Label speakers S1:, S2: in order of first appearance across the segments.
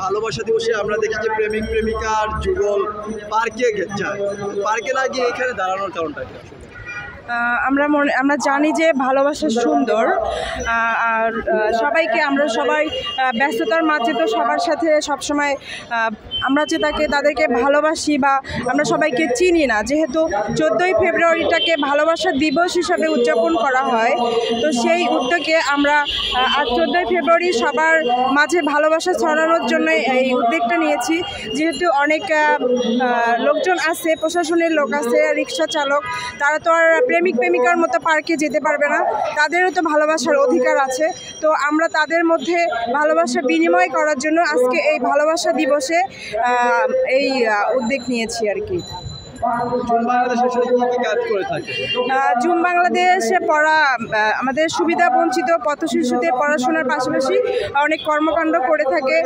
S1: ভালোবাসা দিবসে আমরা দেখি যে প্রেমিক প্রেমিকার যুগল পার্কে যায়, পার্কে না গিয়ে এখানে দাঁড়ানোর কারণটা কি?
S2: আমরা জানি যে ভালোবাসা সুন্দর, আর আমরা সবাই ব্যস্ততার মাঝে তো সবার সাথে সবসময় আমরা যে তাদেরকে ভালোবাসি বা আমরা সবাইকে চিনি না, যেহেতু 14ই ফেব্রুয়ারিটাকে ভালোবাসা দিবস হিসাবে উদযাপন করা হয়, তো সেই উদ্যোগে আমরা আর 14ই ফেব্রুয়ারি সবার মাঝে ভালোবাসা ছড়ানোর জন্য এই উদ্যোগটা নিয়েছি। যেহেতু অনেক লোকজন আছে, প্রশাসনের লোক আছে, রিক্সা চালক, তারা তো আর প্রেমিক প্রেমিকার মতো পার্কে যেতে পারবে না, তাদেরও তো ভালোবাসার অধিকার আছে। তো আমরা তাদের মধ্যে ভালোবাসা বিনিময় করার জন্য আজকে এই ভালোবাসা দিবসে এই উদ্যোগ নিয়েছি আর কি। জুম বাংলাদেশে আমাদের সুবিধা বঞ্চিত পথ শিশুদের পড়াশোনার পাশাপাশি অনেক কর্মকাণ্ড করে থাকে,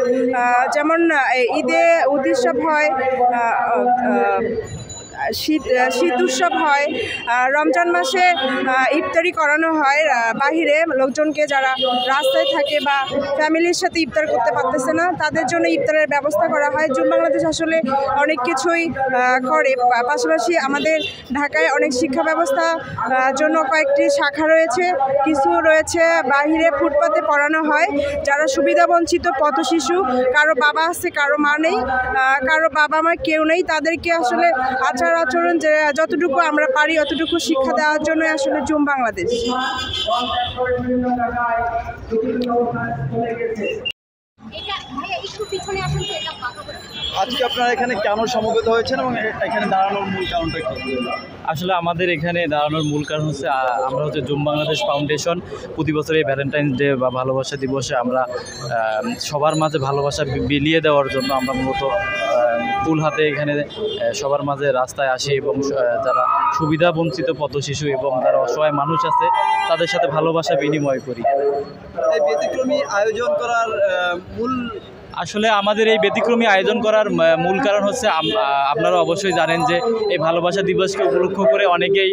S2: যেমন ঈদে উৎসব হয়, শীত উৎসব হয়, রমজান মাসে ইফতারি করানো হয় বাহিরে লোকজনকে, যারা রাস্তায় থাকে বা ফ্যামিলির সাথে ইফতার করতে পারতেছে না, তাদের জন্য ইফতারের ব্যবস্থা করা হয়। জুম বাংলাদেশ আসলে অনেক কিছুই করে, পাশাপাশি আমাদের ঢাকায় অনেক শিক্ষা ব্যবস্থা জন্য কয়েকটি শাখা রয়েছে, কিছু রয়েছে বাহিরে ফুটপাতে পড়ানো হয়। যারা সুবিধাবঞ্চিত পথ শিশু, কারো বাবা আছে কারো মা নেই, কারো বাবা মা কেউ নেই, তাদেরকে আসলে আচরণ যে যতটুকু আমরা পারি অতটুকু শিক্ষা দেওয়ার জন্য আসলে জুম বাংলাদেশ।
S1: আজকে আপনারা এখানে কেন সমবেত হয়েছেন এবং এখানে দাঁড়ানোর মূল কারণটা কি?
S3: আসলে আমাদের এখানে দাঁড়ানোর মূল কারণ হচ্ছে আমরা হচ্ছে জুম বাংলাদেশ ফাউন্ডেশন প্রতি বছর এই ভ্যালেন্টাইন্স ডে বা ভালোবাসা দিবসে আমরা সবার মাঝে ভালোবাসা বিলিয়ে দেওয়ার জন্য আমরা মূলত ফুল হাতে এখানে সবার মাঝে রাস্তায় আসি এবং যারা সুবিধা বঞ্চিত পথ শিশু এবং যারা অসহায় মানুষ আছে তাদের সাথে ভালোবাসা বিনিময় করি।
S1: এই ব্যতিক্রমী আয়োজন করার
S3: আসলে আমাদের এই ব্যতিক্রমী আয়োজন করার মূল কারণ হচ্ছে আপনারা অবশ্যই জানেন যে এই ভালোবাসা দিবসকে উপলক্ষ করে অনেকেই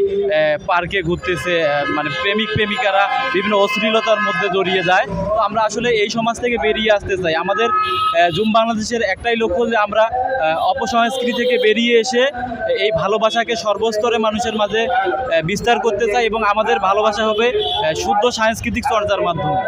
S3: পার্কে ঘুরতেছে, মানে প্রেমিক প্রেমিকারা বিভিন্ন অশ্লীলতার মধ্যে জড়িয়ে যায়। তো আমরা আসলে এই সমাজ থেকে বেরিয়ে আসতে চাই। আমাদের জুম বাংলাদেশের একটাই লক্ষ্য যে আমরা অপসংস্কৃতি থেকে বেরিয়ে এসে এই ভালোবাসাকে সর্বস্তরে মানুষের মাঝে বিস্তার করতে চাই এবং আমাদের ভালোবাসা হবে শুদ্ধ সাংস্কৃতিক চর্চার মাধ্যমে।